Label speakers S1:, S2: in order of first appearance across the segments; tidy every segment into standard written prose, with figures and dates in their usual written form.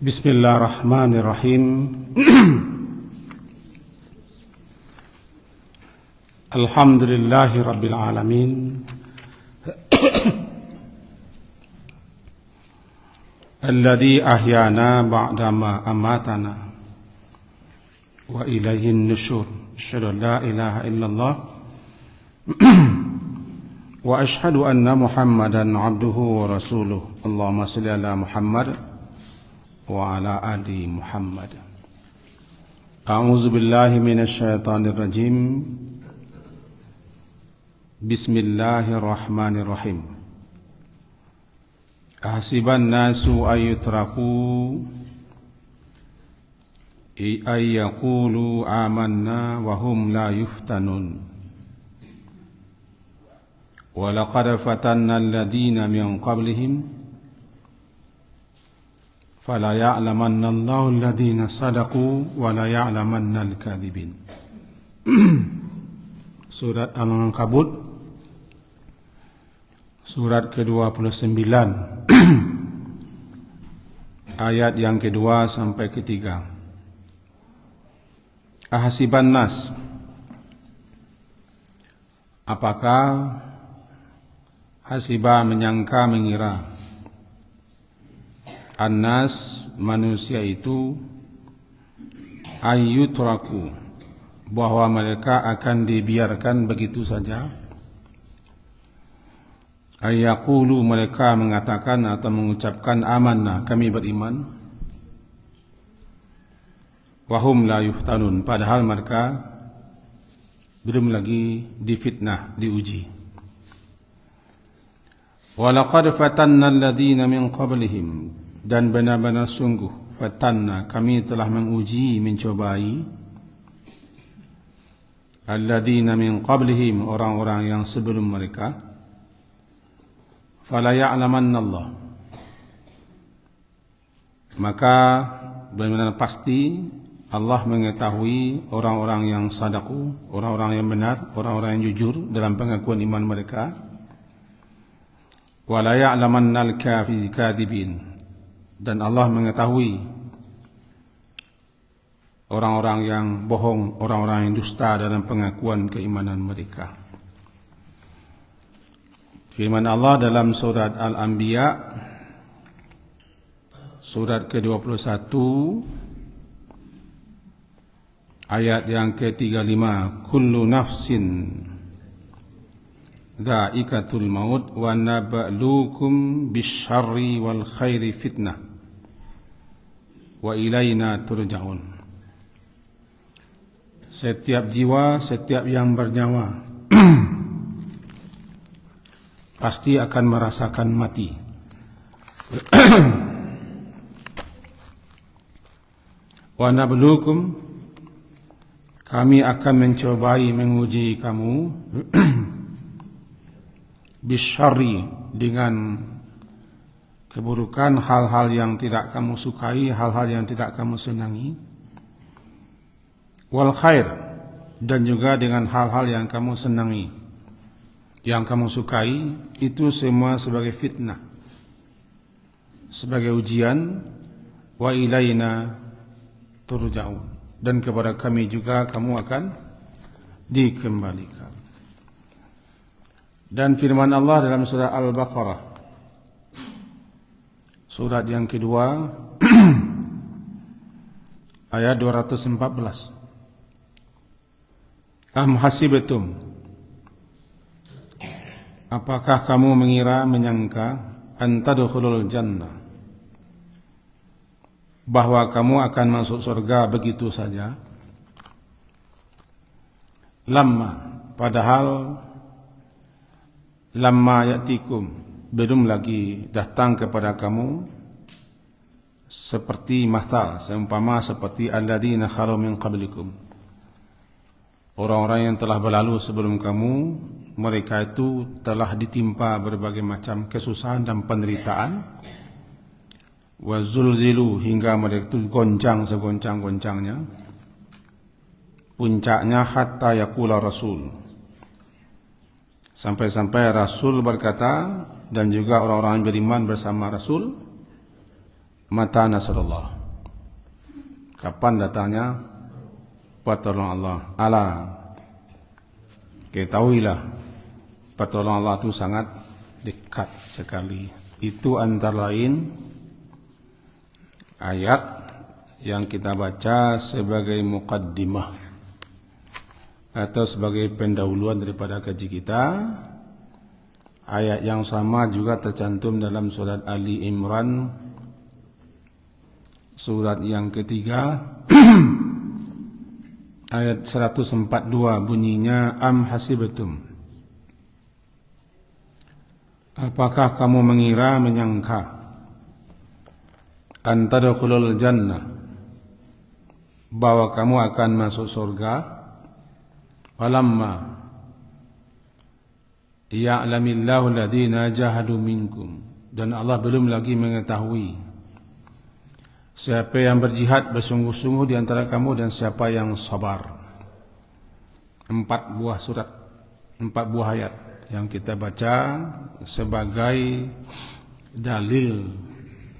S1: Bismillahirrahmanirrahim. Alhamdulillahi rabbil alamin. Alladzi ahyana ba'dama amatana wa ilaihin nusyur. Asyhadu an la ilaha illallah wa asyhadu anna Muhammadan abduhu wa rasuluh. Allahumma shalli ala Muhammad wa ala ali Muhammad. A'udzu billahi minasy syaithanir rajim. Bismillahirrahmanirrahim. Ahsiban nasu ayyutraku ayyaqulu amanna wa hum la yuftanun. Wa laqad fatanna alladhina min qablihim fala ya'lamanna Allahu alladhina sadaqu wa la ya'lamanna al-kadhibin. Surat Al-Ankabut, surat ke-29, ayat yang kedua sampai ketiga. Ahasiban nas, apakah hasiba menyangka mengira, an-nas manusia itu, ayyutraku bahwa mereka akan dibiarkan begitu saja, ayyaqulu mereka mengatakan atau mengucapkan amanna kami beriman, wahum la yuftanun padahal mereka belum lagi difitnah, diuji. Walaqad fatanna alladhina min qablihim, dan benar-benar sungguh fatanna kami telah menguji, mencobai alladhina min qablihim orang-orang yang sebelum mereka. Fala ya'lamanna Allah, maka benar-benar pasti Allah mengetahui orang-orang yang sadaku, orang-orang yang benar, orang-orang yang jujur dalam pengakuan iman mereka. Wa la ya'lamanna al-kadhibin, dan Allah mengetahui orang-orang yang bohong, orang-orang yang dusta dalam pengakuan keimanan mereka. Firman Allah dalam surat Al-Anbiya, surat ke-21, ayat yang ke-35, kullu nafsin dha'iqatul maut wa nabluukum bisyarri wal khairi fitnah wa ilaina turja'un. Setiap jiwa, setiap yang bernyawa pasti akan merasakan mati. Wa nabluukum, kami akan mencobai, menguji kamu, bisyarri, dengan keburukan, hal-hal yang tidak kamu sukai, hal-hal yang tidak kamu senangi, wal khair, dan juga dengan hal-hal yang kamu senangi, yang kamu sukai. Itu semua sebagai fitnah, sebagai ujian. Wa ilaina turja'un, dan kepada kami juga kamu akan dikembalikan. Dan firman Allah dalam surah Al-Baqarah, surat yang kedua, ayat 214. Am hasibatum, apakah kamu mengira, menyangka, an tadkhulul jannah, bahwa kamu akan masuk surga begitu saja. Lamma, padahal lamma ya'tikum, belum lagi datang kepada kamu, seperti mathal, seumpama seperti alladzina khalu min qablikum, orang-orang yang telah berlalu sebelum kamu, mereka itu telah ditimpa berbagai macam kesusahan dan penderitaan. Wa zulzilu, hingga mereka itu goncang segoncang-goncangnya. Puncaknya hatta yaqula rasul, sampai-sampai Rasul berkata, dan juga orang-orang yang beriman bersama Rasul, Mata nasrullah? Kapan datangnya pertolongan Allah? Ala, ketahuilah pertolongan Allah itu sangat dekat sekali. Itu antara lain ayat yang kita baca sebagai muqaddimah atau sebagai pendahuluan daripada kaji kita. Ayat yang sama juga tercantum dalam surat Ali Imran, surat yang ketiga, ayat 142, bunyinya am hasibatum, apakah kamu mengira, menyangka, an tadkhulul jannah, bahwa kamu akan masuk surga, walamma ya'lamillahu alladhina jahadu minkum, dan Allah belum lagi mengetahui siapa yang berjihad bersungguh-sungguh di antara kamu dan siapa yang sabar. 4 buah surat, 4 buah ayat yang kita baca sebagai dalil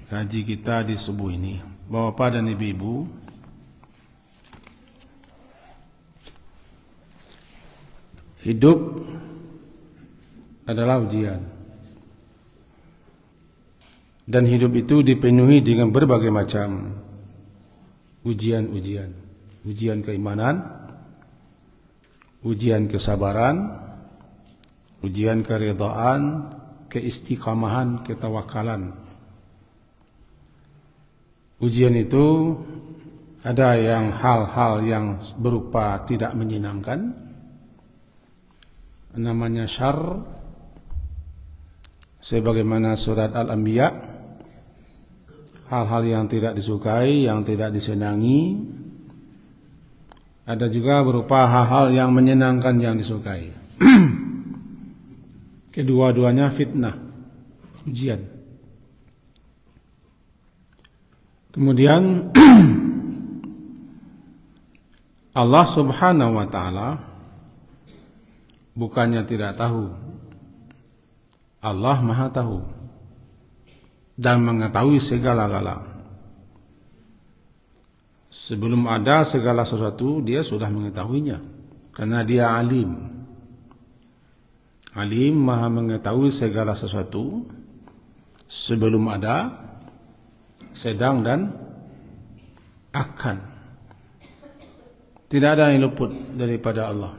S1: kaji kita di subuh ini. Bapak dan ibu-ibu, hidup adalah ujian, dan hidup itu dipenuhi dengan berbagai macam ujian-ujian. Ujian keimanan, ujian kesabaran, ujian keridhaan, keistiqamahan, ketawakalan. Ujian itu ada yang hal-hal yang berupa tidak menyenangkan, namanya syarr, sebagaimana surat Al-Anbiya, hal-hal yang tidak disukai, yang tidak disenangi. Ada juga berupa hal-hal yang menyenangkan, yang disukai. Kedua-duanya fitnah, ujian. Kemudian Allah Subhanahu wa ta'ala bukannya tidak tahu, Allah Maha tahu dan mengetahui segala-gala. Sebelum ada segala sesuatu, dia sudah mengetahuinya, karena dia alim. Alim, Maha mengetahui segala sesuatu sebelum ada, sedang, dan akan. Tidak ada yang luput daripada Allah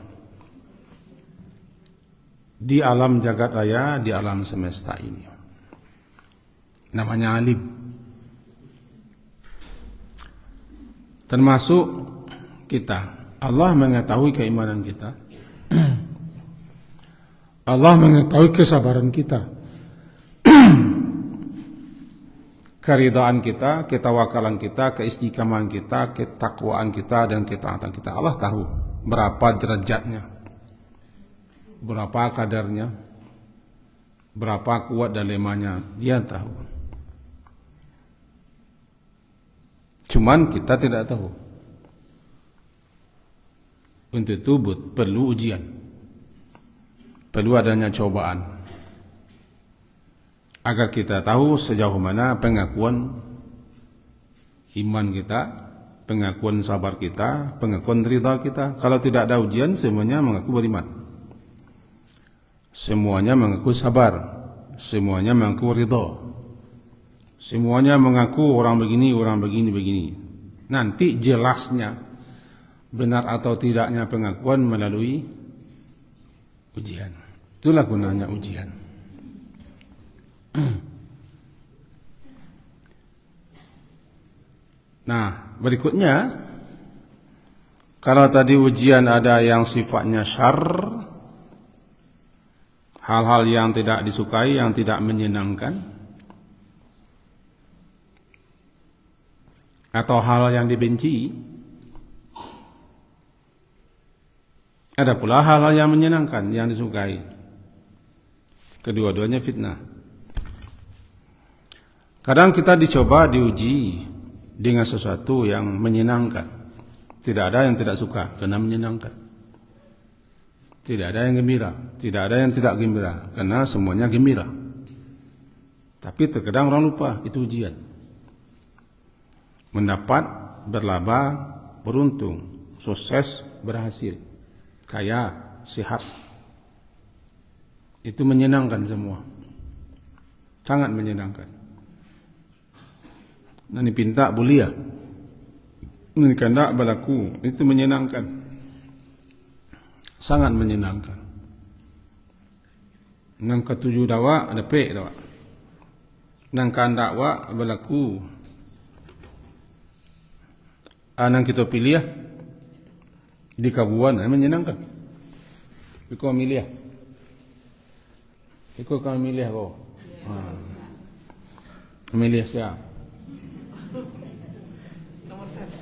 S1: di alam jagat raya, di alam semesta ini. Namanya alim. Termasuk kita. Allah mengetahui keimanan kita. Allah mengetahui kesabaran kita. Keridhaan kita, ketawakalan kita, keistiqamahan kita, ketakwaan kita, dan ketaatan kita. Allah tahu berapa derajatnya, berapa kadarnya, berapa kuat dan lemahnya, dia tahu. Cuman kita tidak tahu. Untuk itu perlu ujian, perlu adanya cobaan, agar kita tahu sejauh mana pengakuan iman kita, pengakuan sabar kita, pengakuan ridha kita. Kalau tidak ada ujian, semuanya mengaku beriman, semuanya mengaku sabar, semuanya mengaku ridha, semuanya mengaku orang begini, orang begini. Nanti jelasnya benar atau tidaknya pengakuan melalui ujian. Itulah gunanya ujian. Nah, berikutnya, kalau tadi ujian ada yang sifatnya syarr, hal-hal yang tidak disukai, yang tidak menyenangkan, atau hal yang dibenci. Ada pula hal-hal yang menyenangkan, yang disukai. Kedua-duanya fitnah. Kadang kita dicoba, diuji dengan sesuatu yang menyenangkan. Tidak ada yang tidak suka karena menyenangkan. Tidak ada yang gembira, tidak ada yang tidak gembira, karena semuanya gembira. Tapi terkadang orang lupa, itu ujian. mendapat, berlaba, beruntung, sukses, berhasil, kaya, sehat. Itu menyenangkan semua. Sangat menyenangkan. Nani pinta bulia. Nani kandak berlaku. Itu menyenangkan. Sangat menyenangkan. Nang ketujuh dawa ada pek dawa. Nang kandak wa berlaku. Nang kita pilih di kabuan menyenangkan. Iko milih. Iko kami milih kau. Milih siapa?
S2: Nomor 1.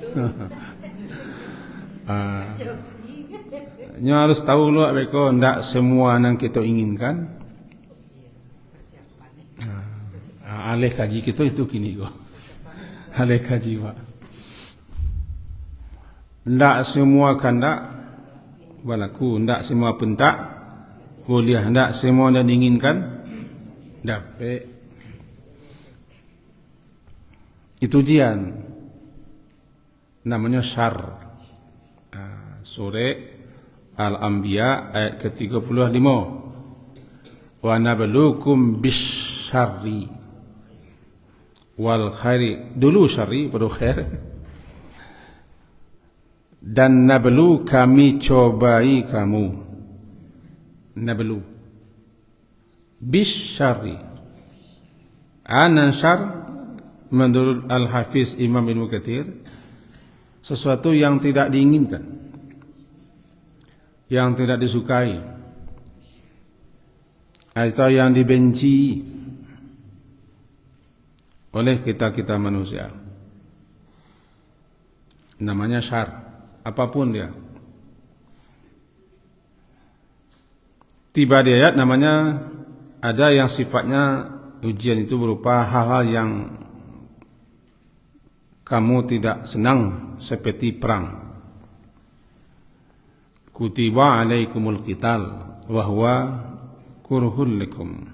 S1: Nyo harus tahu lu beko ndak semua nang kita inginkan. Alih kaji kita itu kini kok. Alih kaji pak. Ndak semua kandak berlaku, ndak semua pentak boleh, ndak semua yang diinginkan dapat. Itu ujian. Namanya syar. Surah Al-Anbiya ayat ke-35. Wa nabluukum bisyarri wal khairi. Dulu syarri baru khair. Dan nablu, kami cobai kamu. Nablu bisyarri. Anan syar menurut Al-Hafiz Imam Ibnu Katsir sesuatu yang tidak diinginkan, yang tidak disukai, atau yang dibenci oleh kita manusia. Namanya syar, apapun dia. Tiba di ayat namanya ada yang sifatnya ujian itu berupa hal-hal yang kamu tidak senang seperti perang. Kutiba alaikumul qital wa huwa kurhul lakum.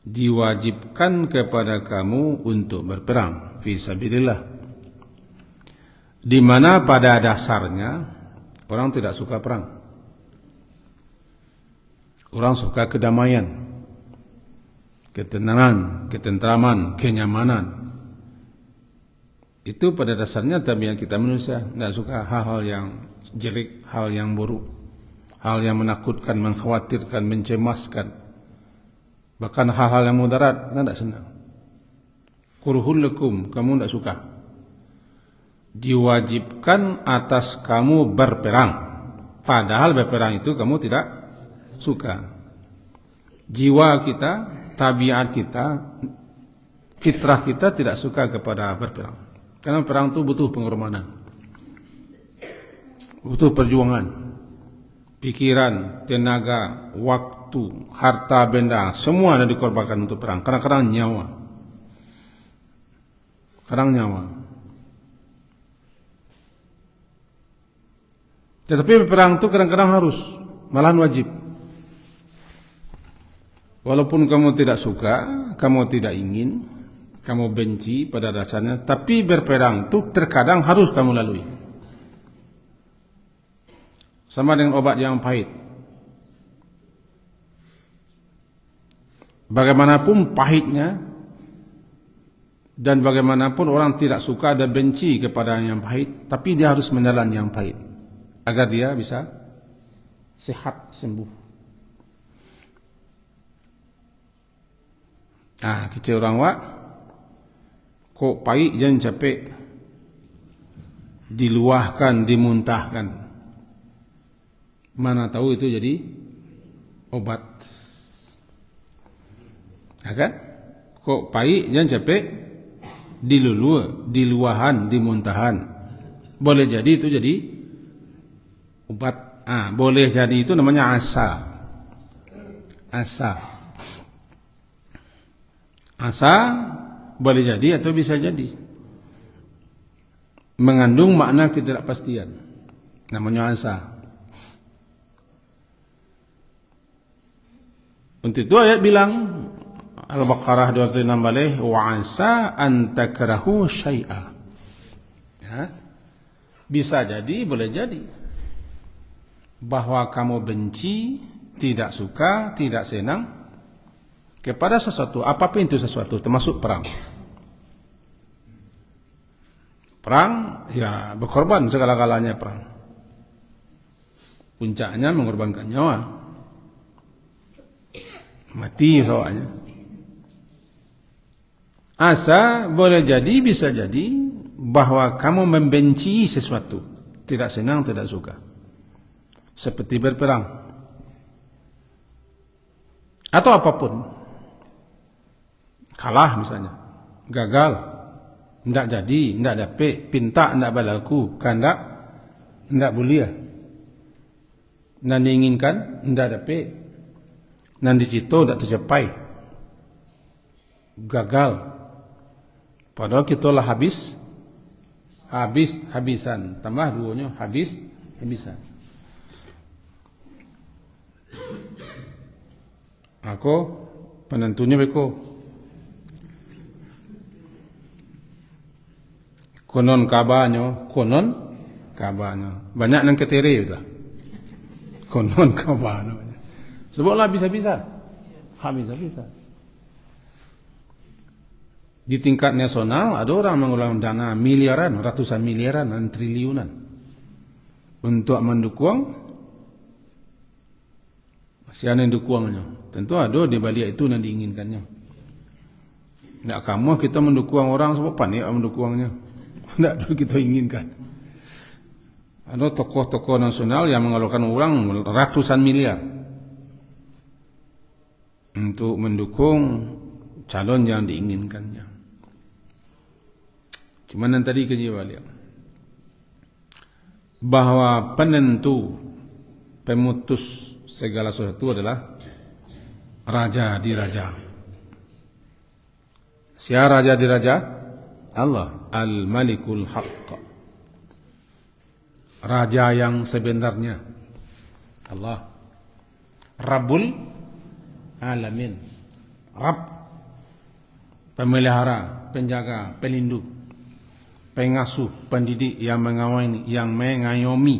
S1: Diwajibkan kepada kamu untuk berperang fi sabilillah. Di mana pada dasarnya orang tidak suka perang. Orang suka kedamaian, ketenangan, ketentraman, kenyamanan. Itu pada dasarnya tabiat kita manusia. Tidak suka hal-hal yang jelek, hal yang buruk, hal yang menakutkan, mengkhawatirkan, mencemaskan. Bahkan hal-hal yang mudarat, kita tidak senang. Kurhul lakum, kamu tidak suka. Diwajibkan atas kamu berperang. Padahal berperang itu kamu tidak suka. Jiwa kita, tabiat kita, fitrah kita tidak suka kepada berperang. Karena perang itu butuh pengorbanan, butuh perjuangan, pikiran, tenaga, waktu, harta benda, semua ada dikorbankan untuk perang. Kadang-kadang nyawa. Kadang nyawa. Tetapi perang itu kadang-kadang harus, malahan wajib. Walaupun kamu tidak suka, kamu tidak ingin, kamu benci pada dasarnya, tapi berperang itu terkadang harus kamu lalui. Sama dengan obat yang pahit. Bagaimanapun pahitnya, dan bagaimanapun orang tidak suka dan benci kepada yang pahit, tapi dia harus menelan yang pahit agar dia bisa sehat, sembuh. Kita orang wak kok pahit jangan capek diluahkan, dimuntahkan. Mana tahu itu jadi obat. Kan? Kok pahit jangan capek diluahan, dimuntahan. Boleh jadi itu jadi obat. Boleh jadi itu namanya asa. Asa boleh jadi atau bisa jadi mengandung makna ketidakpastian. Namanya asa. Untuk itu ayat bilang Al-Baqarah 206 balik wa asa an takrahu syai'a. Ya. Bisa jadi, boleh jadi bahwa kamu benci, tidak suka, tidak senang kepada sesuatu, apapun itu sesuatu, termasuk perang. Perang, ya berkorban segala-galanya perang. Puncaknya mengorbankan nyawa. Mati soalnya. Asa boleh jadi, bisa jadi bahwa kamu membenci sesuatu, tidak senang, tidak suka. Seperti berperang atau apapun, kalah misalnya, gagal, tidak jadi, tidak dapat, pinta tidak berlaku, kandak tidak boleh, dan diinginkan tidak dapat, dan dicito tidak tercapai, gagal. Padahal kita lah habisan, tambah duanya habisan. Aku penentunya beko. Konon kabarnya. Banyak yang ketiri itu. Konon kabarnya. Sebablah bisa-bisa. Habis-habisan. Di tingkat nasional ada orang mengeluarkan dana miliaran, ratusan miliaran, dan triliunan untuk mendukung. Masih ada yang dukungnya. Tentu ada di balik itu yang diinginkannya. Tidak kamu kita mendukung orang sebab panik mendukungnya. Tidak ada kita inginkan. Ada tokoh-tokoh nasional yang mengeluarkan uang ratusan miliar untuk mendukung calon yang diinginkannya. Cuma yang tadi kerja balik bahwa penentu, pemutus segala sesuatu adalah raja di raja. Siapa raja di raja? Allah, Al-Malikul Haqq. Raja yang sebenarnya. Allah. Rabbul Alamin. Rabb, pemelihara, penjaga, pelindung, pengasuh, pendidik, yang mengawini, yang mengayomi,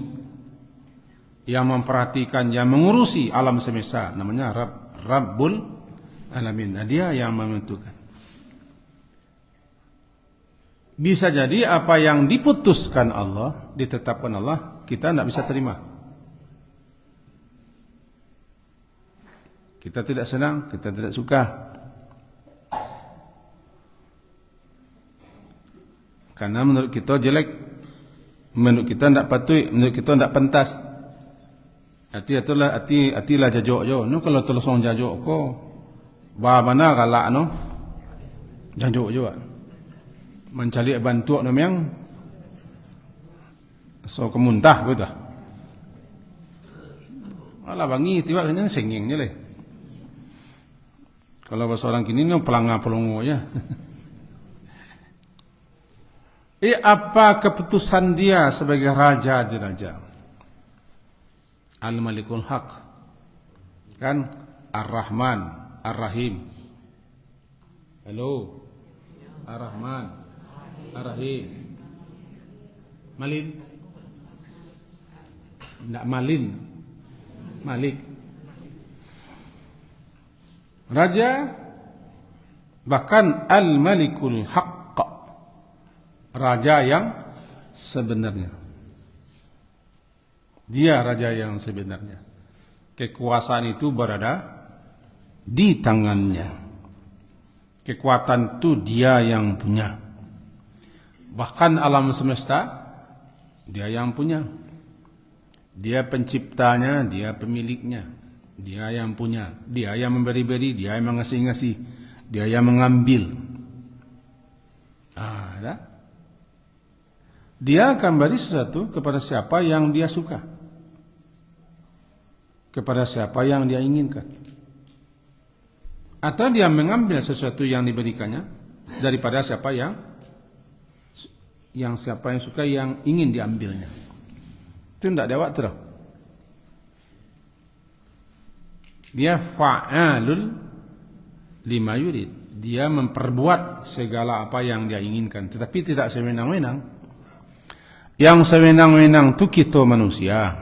S1: yang memperhatikan, yang mengurusi alam semesta, namanya Rabbul Alamin. Nah, dia yang menentukan. Bisa jadi apa yang diputuskan Allah, ditetapkan Allah, kita tidak bisa terima. Kita tidak senang, kita tidak suka. Karena menurut kita jelek, menurut kita tidak patut, menurut kita tidak pentas. Atilah jajok jo. No kalau telusong jajok ko, ba mana galak no, jajok jo. Mencari bantu no yang so kemuntah betul. Alah bangi tiba kena sengingnya le. Kalau bahasa orang kini no pelanga pelongo ya. Apa keputusan dia sebagai raja di raja? Al-Malikul Haq, kan? Ar-Rahman, Ar-Rahim. Halo, Ar-Rahman, Ar-Rahim. Malin? Tidak Malin, Malik. Raja, bahkan Al-Malikul Haq, raja yang sebenarnya. Dia raja yang sebenarnya. Kekuasaan itu berada di tangannya. Kekuatan itu dia yang punya. Bahkan alam semesta dia yang punya. Dia penciptanya, dia pemiliknya. Dia yang punya. Dia yang memberi-beri, dia yang mengasih-ngasih, dia yang mengambil. Dia akan beri sesuatu kepada siapa yang dia suka, kepada siapa yang dia inginkan, atau dia mengambil sesuatu yang diberikannya daripada siapa yang suka, yang ingin diambilnya. Itu tidak ada waktu. Dia fa'alul lima yurid. Dia memperbuat segala apa yang dia inginkan, tetapi tidak sewenang-wenang. Yang sewenang-wenang itu kita manusia.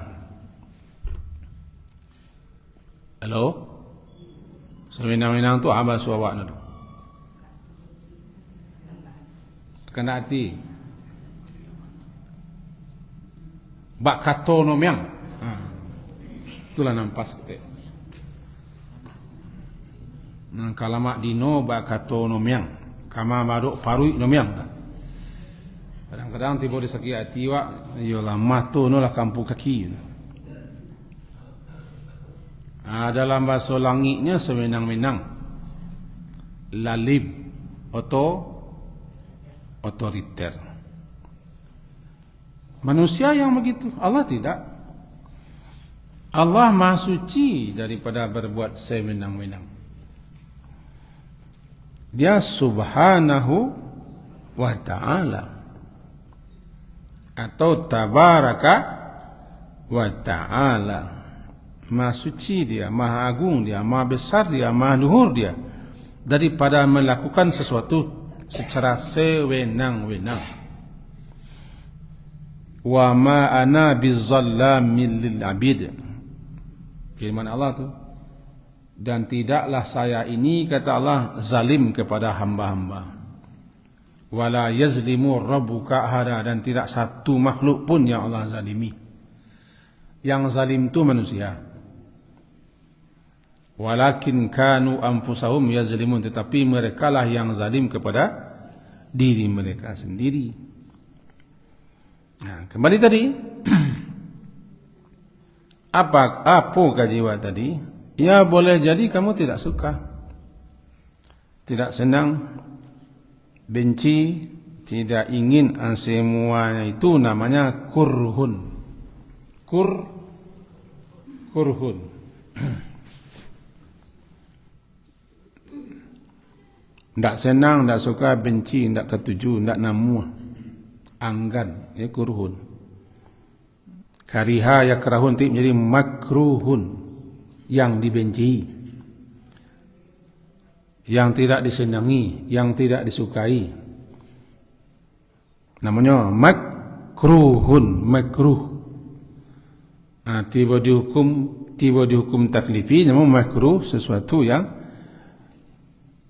S1: Halo? Sewenang-wenang itu apa suawak itu? Kena hati. Bak kato nomyang. Itulah nampas kita. Nang kalamak dino bak kato nomyang. Kama baduk parui nomyang. Kadang-kadang tiba di sakit hati wak, yolah mato no lah kampu kaki. Dalam bahasa langitnya sewenang-wenang. Lalib otoriter. Manusia yang begitu, Allah tidak. Allah Maha Suci daripada berbuat sewenang-wenang. Dia Subhanahu wa ta'ala atau Tabaraka wa ta'ala. Maha suci dia, maha agung dia, maha besar dia, maha luhur dia daripada melakukan sesuatu secara sewenang-wenang. Wa ma ana bizzallamin lil abid. Firman Allah tu. Dan tidaklah saya ini, kata Allah, zalim kepada hamba-hamba. Wala yazlimu rabbuka ahada, dan tidak satu makhluk pun yang Allah zalimi. Yang zalim itu manusia. Walakin kanu anfusahum yazlimun, tetapi merekalah yang zalim kepada diri mereka sendiri. Nah, kembali tadi. Apa kejiwa tadi? Ya, boleh jadi kamu tidak suka, tidak senang, benci, tidak ingin, semuanya itu namanya kurhun. Kurhun. Tidak senang, tidak suka, benci, tidak ketuju, tidak namu, anggan, ya kurhun. Kariha yakrahun itu menjadi makruhun, yang dibenci, yang tidak disenangi, yang tidak disukai. Namanya makruhun, makruh. Nah, tiba dihukum taklifi, namanya makruh, sesuatu yang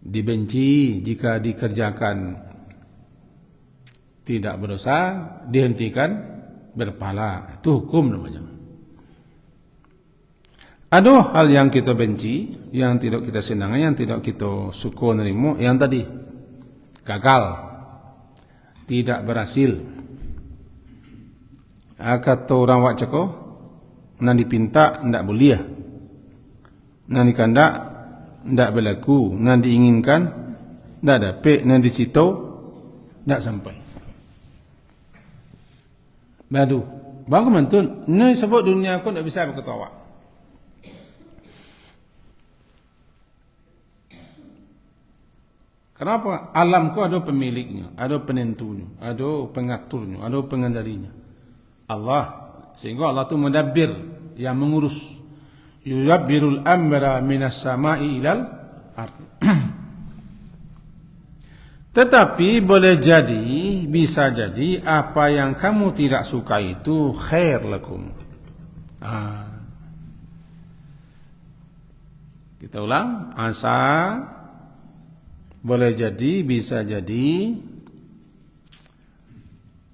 S1: dibenci jika dikerjakan tidak berdosa, dihentikan berpahala. Itu hukum namanya. Ada hal yang kita benci, yang tidak kita senangi, yang tidak kita suka nerima, yang tadi gagal, tidak berhasil. Kata orang wak ceko, nan dipinta ndak boleh, nan dikandak ndak berlaku, nan diinginkan ndak dapat, nan dicito ndak sampai. Badu, bang mentun, ni sebab dunia aku ndak bisa berketawa. Kenapa? Alamku ada pemiliknya, ada penentunya, ada pengaturnya, ada pengendalinya. Allah. Sehingga Allah itu mendabbir, yang mengurus. Yudabbirul amra minas sama'i ilal ardi. Tetapi boleh jadi, bisa jadi apa yang kamu tidak suka itu khair lakum. Kita ulang. Asa, boleh jadi, bisa jadi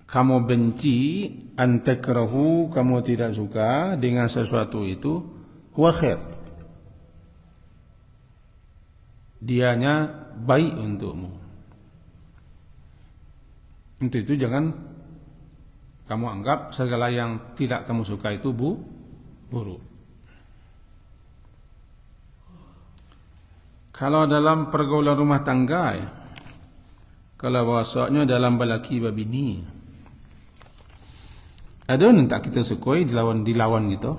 S1: kamu benci, antakrahu, kamu tidak suka dengan sesuatu itu, huwa khair. Dianya baik untukmu. Untuk itu jangan kamu anggap segala yang tidak kamu suka itu buruk. Kalau dalam pergaulan rumah tangga, ya, kalau bahasanya dalam balaki babini, ada yang tak kita sukai dilawan gitu.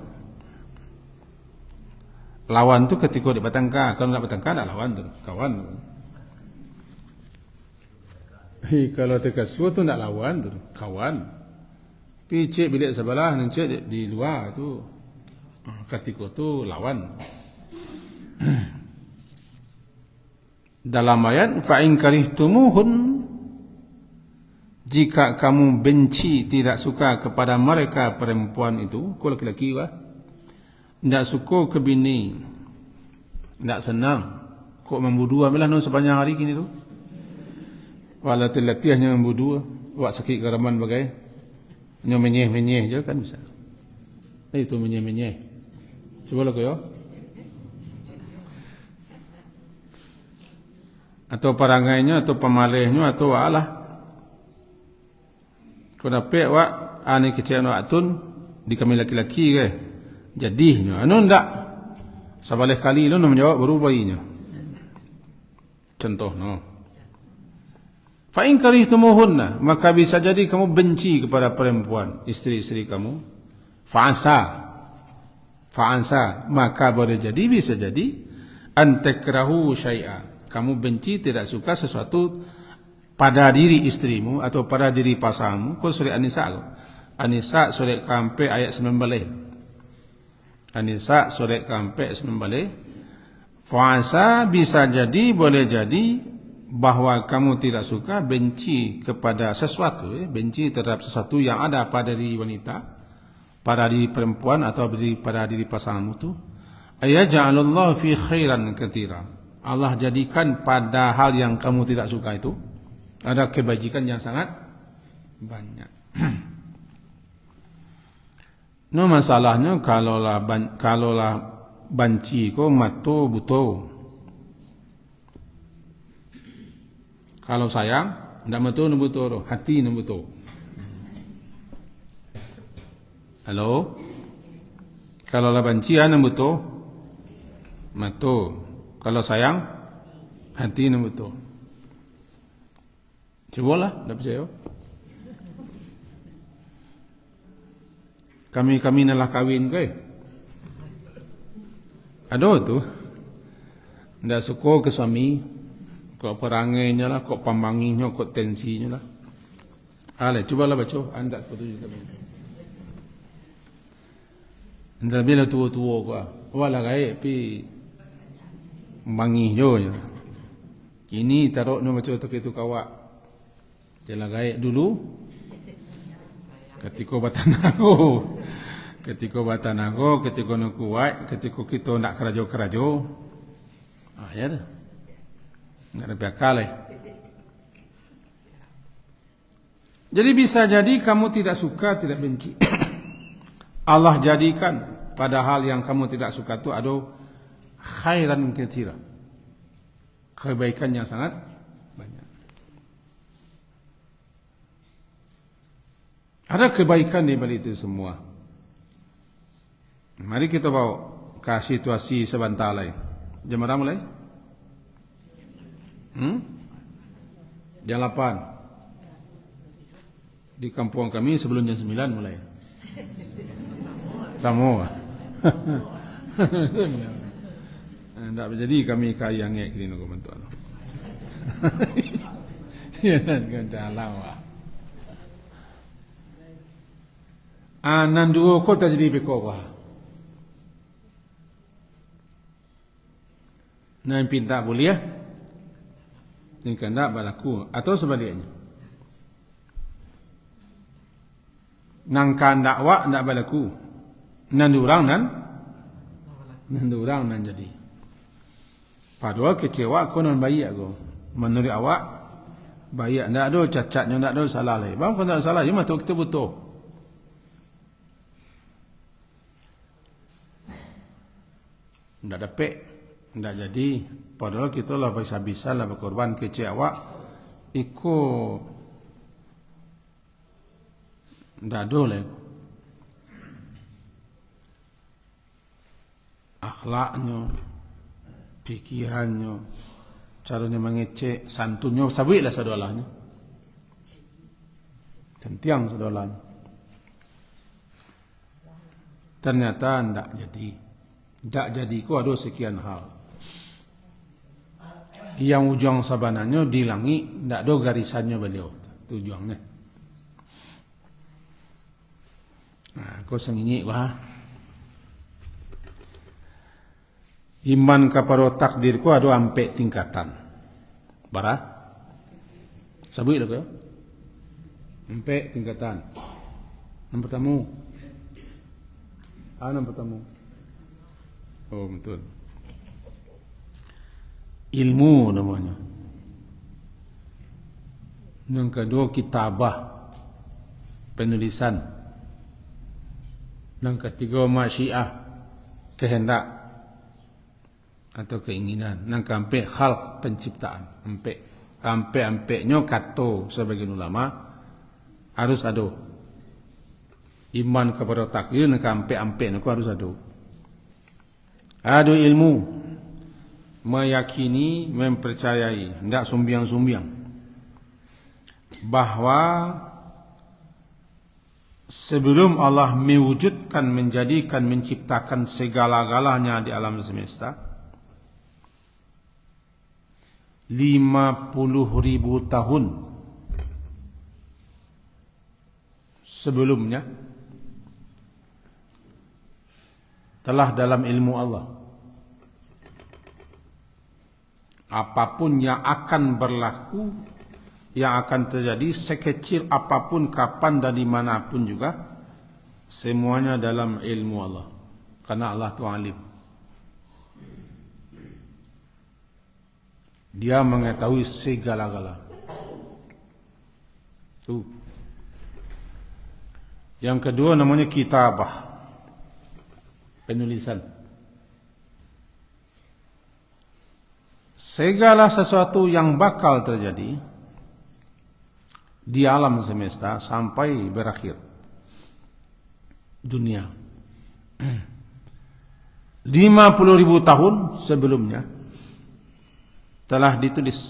S1: Lawan tu ketika di batangka, kalau nak batangka nak lawan tu, kawan. Kalau terkasuh tu nak lawan tu, kawan. Picik bilik sebelah, nencik di luar tu, ketika tu lawan. Dalam ayat fa in karihtumuhun, jika kamu benci, tidak suka kepada mereka perempuan itu, kau laki-laki tidak suka ke bini, tidak senang, kok membudu amilah no sepanjang hari kini tu. Laki-laki hanya membudu, wak sakit garaman bagai, hanya menyeh-menyeh je kan bisa. Itu menyeh-menyeh. Coba lah kau. Atau perangainya, atau pemalihnya, atau alah. Kau dapat wak ani kecil wak tun di kami laki-laki ke. Jadinya, anu ndak. Sabalih kali lu menjawab baru bayinya. Contoh no. Fa in karihtumuhunna, maka bisa jadi kamu benci kepada perempuan, istri-istri kamu. Fa'ansa, maka boleh jadi, bisa jadi antakrahu syai'a, kamu benci, tidak suka sesuatu pada diri istrimu atau pada diri pasanganmu. Kau surat An-Nisa surat kampe ayat 19. An-Nisa surat kampe 19. Fa'ansa, bisa jadi, boleh jadi bahwa kamu tidak suka, benci kepada sesuatu, benci terhadap sesuatu yang ada pada diri wanita, pada diri perempuan atau pada diri pasanganmu itu. Ayaj'alallahu fi khairan katira, Allah jadikan pada hal yang kamu tidak suka itu ada kebajikan yang sangat banyak. No masalahnya kalaulah banci ko mato buto. Kalau sayang, tidak betul nembuto, hati nembuto. Halo? Kalau lah bencian nembuto, mato. Kalau sayang, hati nembuto. Cobalah, tidak percaya. Kami nalah kawin ke? Ada tu. Tidak suka ke suami. Kok perangainya lah, kok pamanginya, kok tensinya lah. Cubalah baca. Anda petunjuk kami. Anda bila tua-tua kok. Walah gaya, tapi mangihnya. Kini taruh no baca tak itu kawak. Jalan gaya dulu. Ketika batanago, ketika nak kuat, ketika kita nak kerajo-kerajo. Ya dah. Tidak ada akal. Jadi bisa jadi kamu tidak suka, tidak benci. Allah jadikan pada hal yang kamu tidak suka itu ada khairan katsira, kebaikan yang sangat banyak. Ada kebaikan di balik itu semua. Mari kita bawa ke situasi sebentar lagi. Jam berapa mulai? Jam 8. Di kampung kami sebelum jam 9 mulai. Semua. Tak jadi kami kaya ngek kini nak bentuk. Ya kan jalan wah. Nan dua kota jadi beko wah. Nan pinta boleh ya? Ini tidak berlaku atau sebaliknya. Nang kandak wak tidak berlaku. Nan durang nan jadi. Padahal kecewa aku nan bayi aku. Menurut awak bayi tidak ada cacatnya, tidak ada salah lagi. Bang kalau tidak salah, cuma tu kita butuh. Tidak dapat, tidak jadi. Padahal kita lah bisa-bisa lah berkorban kecewa. Ikut tidak ada lagi. Akhlaknya, pikirannya, caranya mengecek, santunnya, sabitlah saudaranya. Tentiang saudaranya. Ternyata tidak jadi. Tak jadi ku ada sekian hal. Yang ujung sabananya di langit, tidak ada garisannya beliau. Tujuannya. Nah, kau sengingik wah. Iman kepada takdir ku ada 4 tingkatan. Bara? Sabui lah kau. Empat tingkatan. Yang pertama. Yang pertama. Oh betul. Ilmu namanya. Yang kedua kitabah, penulisan. Yang ketiga masyiah, kehendak atau keinginan. Yang keempat khalq, penciptaan. Empat-empatnya kata sebagian ulama harus ada. Iman kepada takdir, yang keempat-empatnya harus ada. Ada ilmu, meyakini, mempercayai, tidak sumbiang-sumbiang, bahwa sebelum Allah mewujudkan, menjadikan, menciptakan segala-galanya di alam semesta, 50.000 tahun sebelumnya telah dalam ilmu Allah apapun yang akan berlaku, yang akan terjadi, sekecil apapun, kapan dan dimanapun juga, semuanya dalam ilmu Allah. Karena Allah itu alim. Dia mengetahui segala-gala. Tuh. Yang kedua namanya kitabah, penulisan. Segala sesuatu yang bakal terjadi di alam semesta sampai berakhir dunia 50.000 tahun sebelumnya telah ditulis,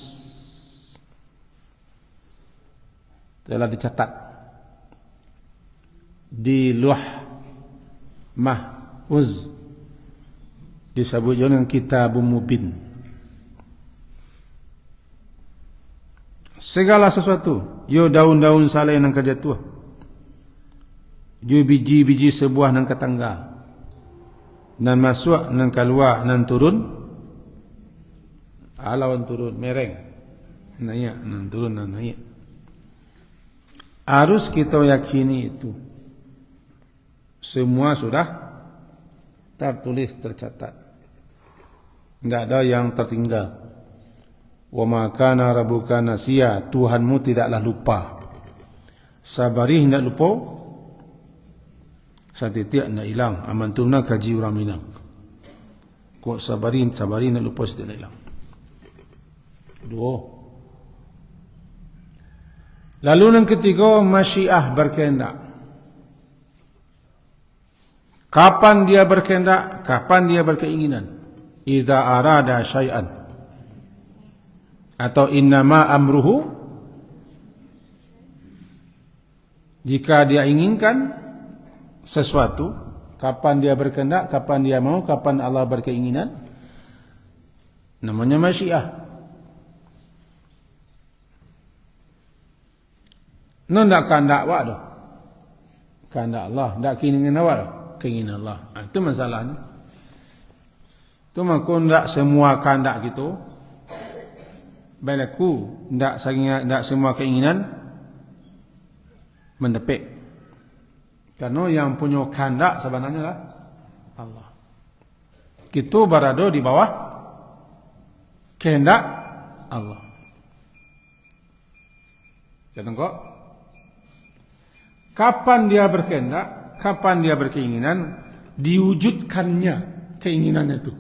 S1: telah dicatat di Lauh Mahfuz, disebut dengan Kitabun Mubin. Segala sesuatu, yo daun-daun saleh nang kajatuh, yo biji-biji sebuah nang ketangga, nan masuk nang keluar nan turun, alawan turun mereng, naik nan turun nan naik. Harus kita yakini itu. Semua sudah tertulis, tercatat. Tidak ada yang tertinggal. Wa ma kana rabbuka nasiya, Tuhanmu tidaklah lupa. Sabari hendak lupa, satitik hendak hilang. Amantumna kaji orang Minang. Kok sabari hendak lupa setiap hilang. Dua. Lalu yang ketiga, masyiah, berkehendak. Kapan dia berkehendak, kapan dia berkeinginan. Idza arada syai'an, atau innama amruhu, jika dia inginkan sesuatu, kapan dia berkehendak, kapan dia mau, kapan Allah berkeinginan, namanya masyiah. Ndak kehendak awak dah, kehendak Allah, ndak keinginan awak dah, keinginan Allah. Itu masalahnya. Itu maka ndak semua kehendak gitu berlaku, ndak semua keinginan mendepik. Karena yang punya kehendak sebenarnya lah Allah. Kita berada di bawah kehendak Allah. Jangan kok. Kapan dia berkehendak, kapan dia berkeinginan, diwujudkannya keinginannya itu.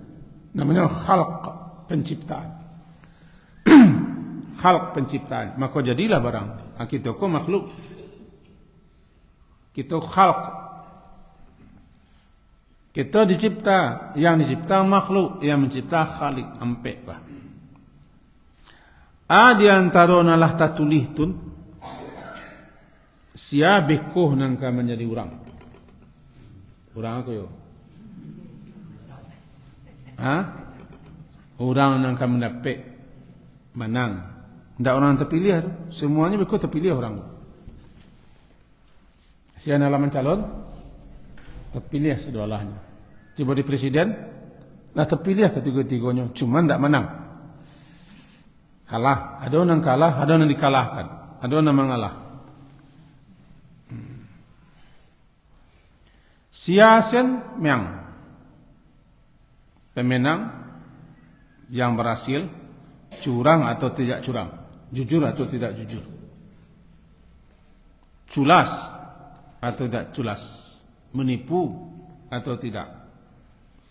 S1: Namanya khalq, penciptaan. Khalq, penciptaan. Maka jadilah barang. Kita kok makhluk. Kita khalq. Kita dicipta. Yang dicipta makhluk. Yang mencipta khalik. Empat lah. Di antara nalah tatulih tun, siabikuh nangka menjadi orang. Orang aku yo. Orang nangka mendapat menang. Tidak orang terpilih, semuanya berikut terpilih orang. Siapa alaman calon, terpilih sedualahnya. Coba di presiden, lah terpilih ketiga-tiganya, cuma tidak menang. Kalah, ada orang kalah, ada orang dikalahkan, ada orang mengalah. Siasen Miang, pemenang yang berhasil, curang atau tidak curang, jujur atau tidak jujur, culas atau tidak culas, menipu atau tidak,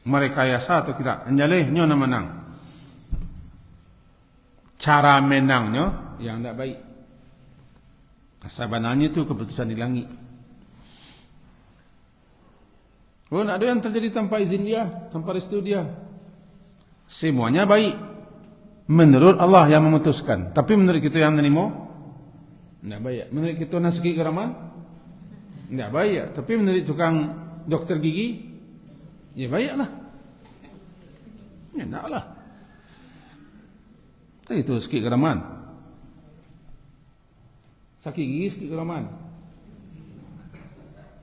S1: merekayasa atau tidak, anjaleh nyo menang. Cara menangnya yang tidak baik. Sebenarnya itu keputusan di langit. Oh, ada yang terjadi tanpa izin dia, tanpa restu dia. Semuanya baik menurut Allah yang memutuskan. Tapi menurut kita yang menerima, tidak baik. Menurut kita nasi geraman, tidak baik. Tapi menurut tukang dokter gigi, ya baiklah. Ya tidaklah. Itu sikit geraman. Sakit gigi sikit geraman.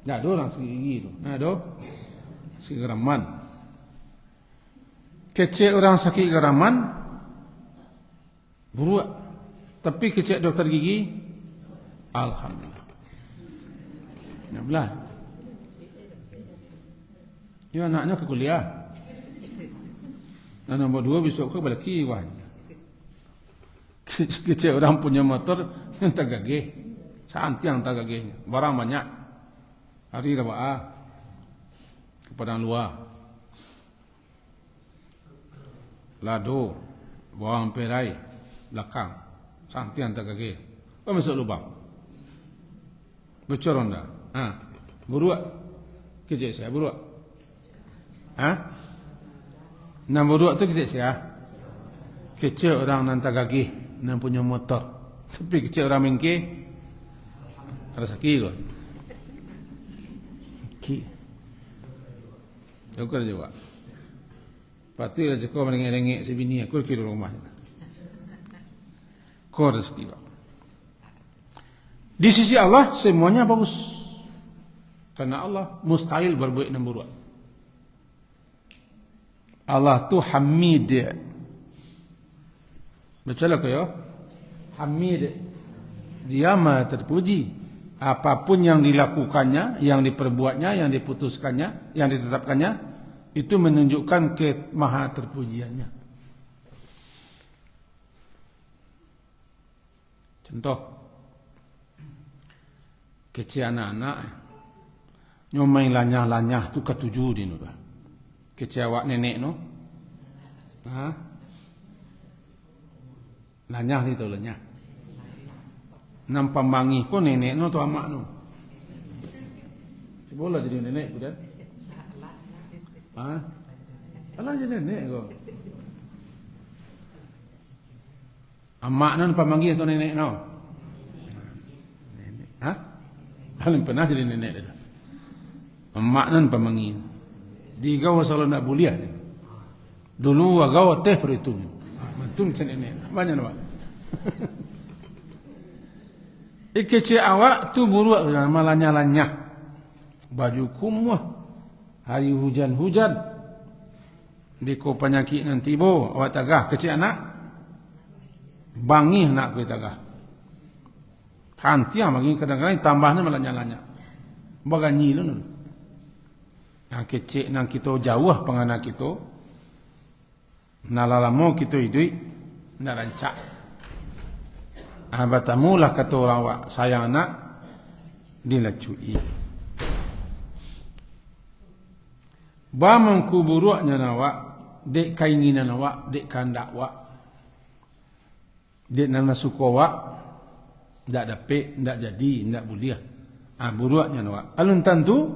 S1: Tak ada orang sakit gigi tu. Tak ada sakit geraman. Kecek orang sakit geraman buruak. Tapi kecek dokter gigi, alhamdulillah. Ya belah. Dia anaknya ke kuliah. Dan nombor 2 besok ke balaki wah. Kecil orang punya motor yang tak gagih, santiang tak gagihnya, barang banyak. Hari Rabaah ke padang luar, lado, bawang perai, belakang, santiang tak gagih. Kau masuk lubang, bocor anda, buruak, kecil saya buruak, Nah buruak tu kecil saya, kecil orang yang tak gagih. Yang punya motor, tapi kecil orang mengke ada sakit kok. Ki, aku juga. Patu aja kau merengek-rengek sebini aku kira rumah. Kau rezeki kok. Di sisi Allah semuanya bagus, karena Allah mustahil berbuat yang buruk. Allah tu Hamid. Betul ke ya? Hamid. Dia maha terpuji. Apapun yang dilakukannya, yang diperbuatnya, yang diputuskannya, yang ditetapkannya, itu menunjukkan ke maha terpujiannya. Contoh, kecil anak-anak nyomai lanyah-lanyah tu ketujuh di nulah. Kecil awak nenek no, lanyah ni tu lanyah. Nampak mangi ko nenek no tu amak no. Sebolah jadi nenek bukan? Alah jadi nenek ko. Amak no nampak mangi tu nenek no. Paling pernah jadi nenek dia. Amak no nampak mangi. Di gawa selalu nak buliah. Dulu gawa teh perhitungan. Mantung macam nenek. Banyak nampak. Kecil awak tu buruak malanya-lanya. Baju kumuh. Hari hujan-hujan. Biko penyakit nanti bo. Awak tagah kecil anak. Bangih nak ke tagah. Hantiang bagi kadang-kadang tambahnya malanya-lanya. Baganyi lu. Yang kecil nang kita jauh penganak kita. Nalalamo kita hidup. Nak rancak. Batamulah kata orang awak sayang anak dilacui. Bamang kuburuknya awak, dek keinginan awak, dek kehendak awak, dek nana suku awak, ndak dapat, ndak jadi, ndak buliah. Buruknya awak. Alun tentu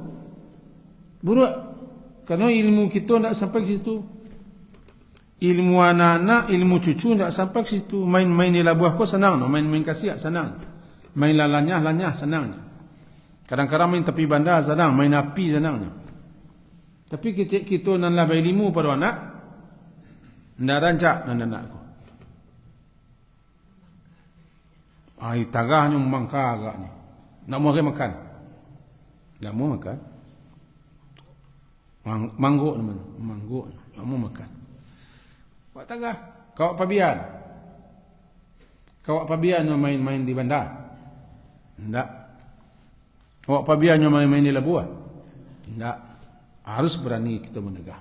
S1: buruk, karena ilmu kita ndak sampai ke situ. Ilmu anak-anak, ilmu cucu tidak sampai ke situ. Main-main di labuah kau senang, no? Main-main kasiak senang. Main lanyah senang. Kadang-kadang main tepi bandar senang, main api senang. Tapi kita nan labai ilmu pada anak, ndak rancak nan anak aku. Ai tagahnya mangka agaknya. Nak mau makan. Nak mau makan. Manggo namanya, manggo. Nak mau makan. Buat tagah, kau pabian. Kau apa biarnya main-main di bandar? Tidak. Kau apa biarnya main-main di Labuan? Tidak. Harus berani kita menegah.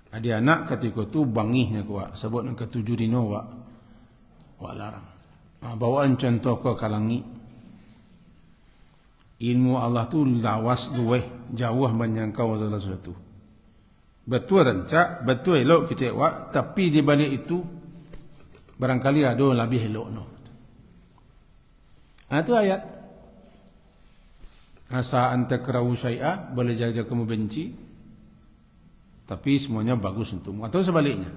S1: Ada anak ketika tu bangihnya kuat. Sebut yang ketujuh dino wak larang. Bawaan contoh ke kalangi. Ilmu Allah tu lawas luweh jauh menyangkau segala sesuatu. Betul rancak, betul elok kecewa, tapi di balik itu barangkali ada lebih elok no. Itu ayat. Asa anta krahu syai'a, boleh jadi kamu benci, tapi semuanya bagus untukmu. Atau sebaliknya.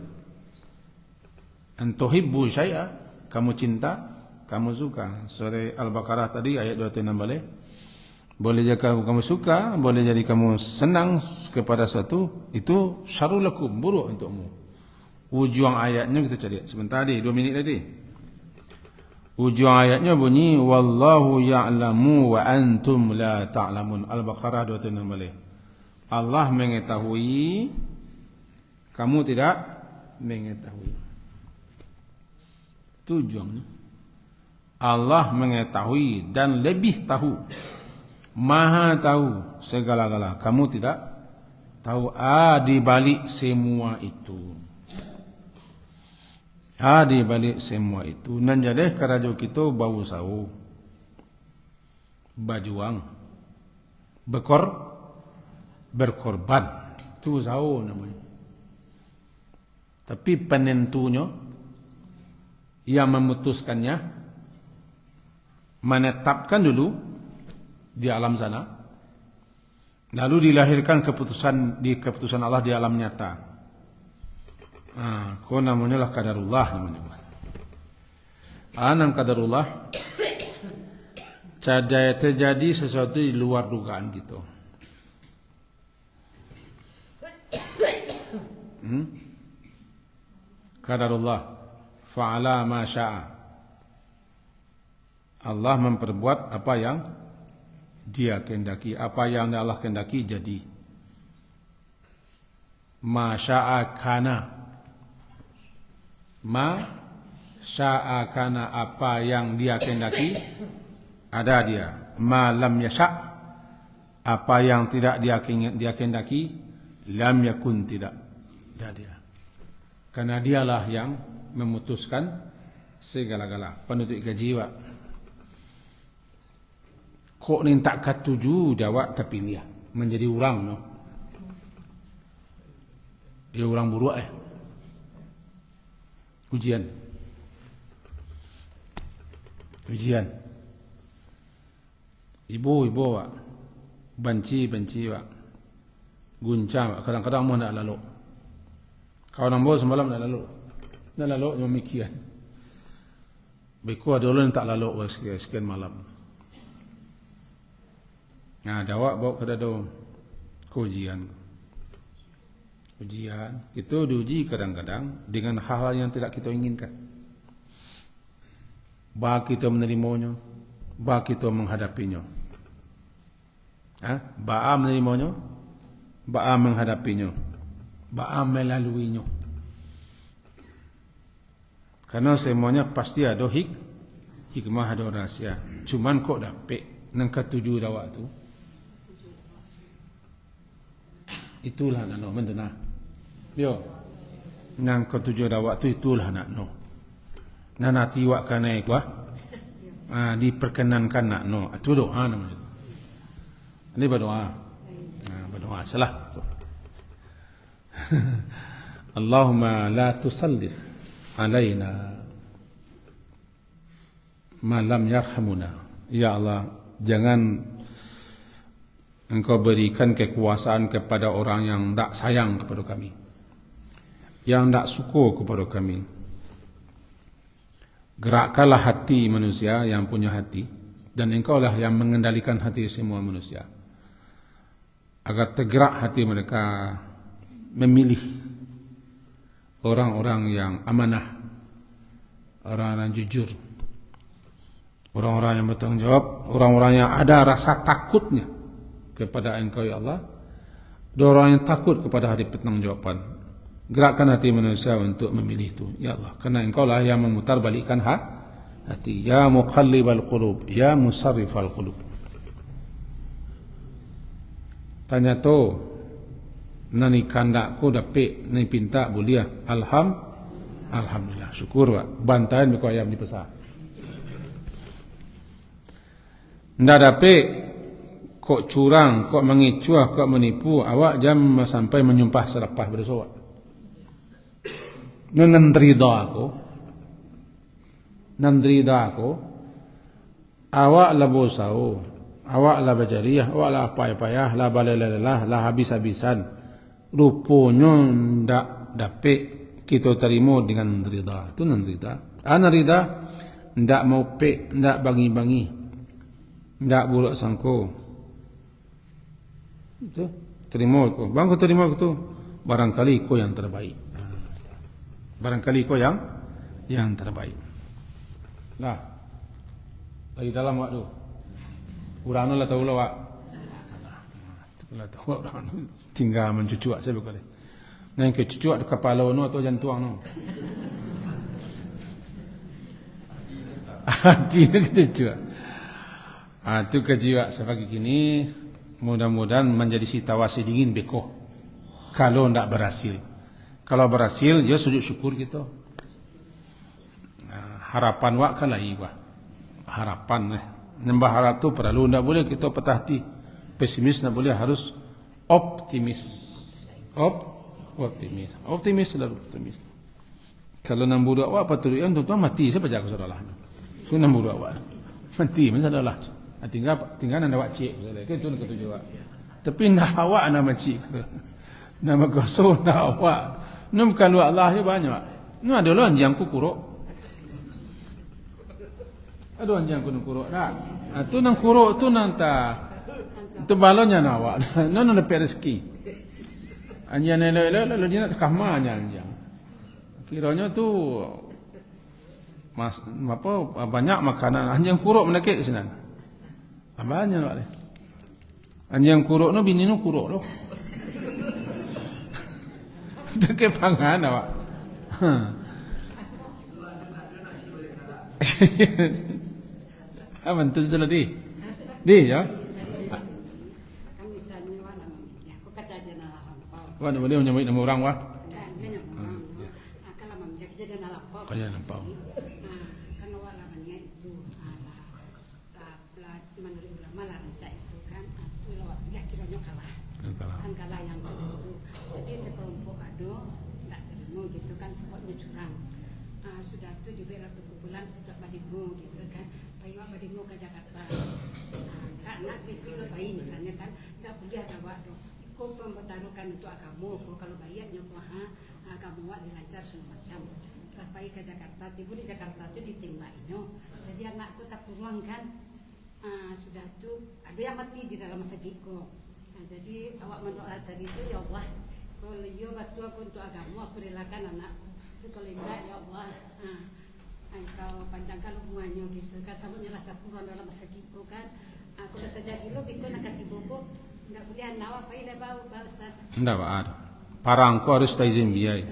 S1: Antuhibbu syai'a, kamu cinta, kamu suka. Surah Al-Baqarah tadi ayat 26 balik. Boleh jadi kamu suka, boleh jadi kamu senang kepada satu, itu syarrul lakum, buruk untukmu. Ujung ayatnya kita cari. Sebentar tadi, 2 minit tadi. Ujung ayatnya bunyi wallahu ya'lamu wa antum la ta'lamun. Al-Baqarah 26 balik. Allah mengetahui, kamu tidak mengetahui. Itu ujungnya. Allah mengetahui dan lebih tahu. Maha tahu segala-gala. Kamu tidak tahu di balik semua itu. Di balik semua itu. Dan jadi kerajo kita bau sawu. Berjuang. Berkorban. Itu sawu namanya. Tapi penentunya yang memutuskannya menetapkan dulu di alam sana, lalu dilahirkan keputusan Allah di alam nyata. Kau namanya lah qadarullah namanya. Nam qadarullah terjadi sesuatu di luar dugaan gitu. Qadarullah fa'ala ma syaa. Allah memperbuat apa yang Dia kehendaki, apa yang Allah kehendaki jadi. Ma syaa kana. Ma syaa kana, apa yang Dia kehendaki ada dia. Ma lam yasha, apa yang tidak Dia kehendaki lam yakun, tidak ada dia. Karena Dialah yang memutuskan segala-gala. Penutup jiwa. Kok ni tak katuju jawab tapi dia menjadi orang no. Dia orang buruk Ujian. Ibu wak benci wak. Guncang wak. Kadang-kadang mau nak lalu. Kau nampak semalam nak lalu. Nak lalu memikiran. Beku ada orang tak lalu sekian malam. Dawak bawa ke dado ujian. Kita diuji kadang-kadang dengan hal-hal yang tidak kita inginkan. Baik kita menerimanya, baik kita menghadapinya. Baik menerimanya, baik menghadapinya, baik melaluinya. Karena semuanya pasti ada hikmah, ada rahsia. Cuman kok dapat nang ketujuh dawak tu. Itulah nak no mentena. Yo. Nang ketujuh dawak tu itulah nak no. Nana tiwak kanai kuah. Diperkenankan nak no. Itu doa namanya itu. Ini berdoa. Berdoa salah. Allahumma la tusallit alaina ma lam yarhamuna. Ya Allah, jangan Engkau berikan kekuasaan kepada orang yang tak sayang kepada kami, yang tak suka kepada kami. Gerakkanlah hati manusia yang punya hati, dan Engkaulah yang mengendalikan hati semua manusia, agar tergerak hati mereka memilih orang-orang yang amanah, orang-orang yang jujur, orang-orang yang bertanggung jawab, orang-orang yang ada rasa takutnya kepada Engkau ya Allah, dan orang yang takut kepada hari pertanggungjawaban. Gerakkan hati manusia untuk memilih itu ya Allah, karena Engkau lah yang memutar balikkan hati. Ya muqallibal qulub, ya musarrifal qulub. Tanya tu, nani kandaku dapik, nani pinta bulia. Alhamdulillah, syukur wa. Bantayan biko ayam di pesah. Ndak dapik, kok curang, kok mengicuah, kok menipu, awak jam sampai menyumpah serapah bersawat. Nandrida aku, awak la bosau, awak la bajariah, awak la payah-payah, la balalalah, la habis-habisan. Rupanya ndak dapik kita terima dengan rida. Itu nandrida. Ana rida ndak mau pek, ndak bangi-bangi, ndak buruk sangko. Itu terima aku. Bang aku terima aku tu. Barangkali kau yang terbaik. Barangkali kau yang terbaik. Nah, lagi dalam waktu. Urano lah tahu lah wak. Lah tahu urano. Tinggal mencucuk saya boleh. Nang ke cucuk di kepala no atau jantung no. Hati nak cucuk. Tu kejiwa sebagai gini. Mudah-mudahan menjadi si tawasi dingin beko. Kalau tidak berhasil. Kalau berhasil, ya sujud syukur gitu. Harapan wak kan lagi wak. Harapan. Nyembah harap tu perlu. Tidak boleh kita patah hati. Pesimis tidak boleh, harus optimis. Optimis selalu optimis. Kalau nombor dua wak paturian tuan mati siapa jaga saudara. So nombor dua wak. Mati masalah. Tinggal anda wak cik. Itu nak ketujuh wak. Tapi nak awak nama cik. Nama kosong nak awak. Nam kalau Allah ya banyak. Nu ada lah anjang ku kuruk. Ada anjang ku kuruk dah. Tu nang kuruk tu nanta. Tu balonnya nawak. Nu dapat rezeki. Anjang lele dia nak kahmanya anjang. Kiranya tu banyak makanan anjang kuruk menakik sinan. Banyak lah. Anjang kuruk no bini no kuruk lo. Itu ke pangan awak. Betul salah di ya.
S2: Kami misalnya wana, aku kata dia nak lampau.
S1: Wana boleh menyambut nama orang wah.
S2: Dia nak kalau mampu dia nak lampau.
S1: Kaya lampau.
S2: Kan awak lamanya itu menurut ulama laranca itu kan. Itu awak bila kiranya kalah. Kan kalah yang itu. Jadi sekelompok tak terima gitu kan sebabnya curang. Sudah tu diberi perkumpulan untuk badimu gitu kan. Payah badimu ke Jakarta. Karena dipilih bayi misalnya kan tak boleh ada waktu. Kau mempertaruhkan untuk agama. Kalau bayarnya agama wak dilancar semua macam. Lah bayi ke Jakarta, tiba di Jakarta tu ditembaknya. Jadi anakku tak pulang kan. Sudah tu ada yang mati di dalam masjidku. Jadi awak mendoa tadi tu ya Allah. Kalau yo bantu aku untuk agama, aku relakan anakku. Kalau tidak ya Allah, engkau panjangkan hubungannya gitu. Kan sabutnya lah tak pulang dalam masjidku kan. Aku dah terjadi lo, bikun nak katibuku, tidak boleh anak apa ini bau Ustaz.
S1: Tidak ada. Parangku harus tak izin biaya.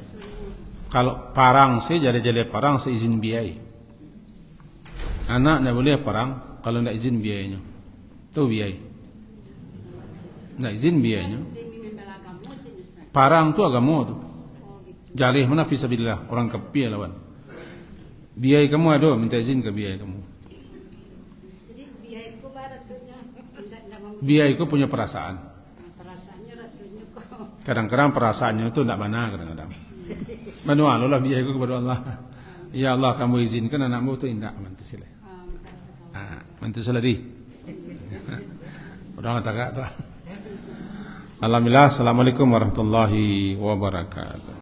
S1: Kalau parang saya jadi parang saya izin biaya. Anak tidak boleh parang kalau tidak izin biayanya. Tahu biaya? Tidak izin biayanya. Parang tu agama tu. Jalih mana fisabilillah, orang kafir lawan. Biaya kamu ada, minta izin ke biaya kamu.
S2: Jadi biaya ku rasanya
S1: biaya ku punya perasaan.
S2: Perasaannya rasanya kok.
S1: Kadang-kadang perasaannya itu tidak benar kadang-kadang. Manual lah biaya ku kepada Allah. Ya Allah kamu izinkan anakmu tu indah mantu sila. Mantu sila di. Orang tak tu. Alhamdulillah, assalamualaikum warahmatullahi wabarakatuh.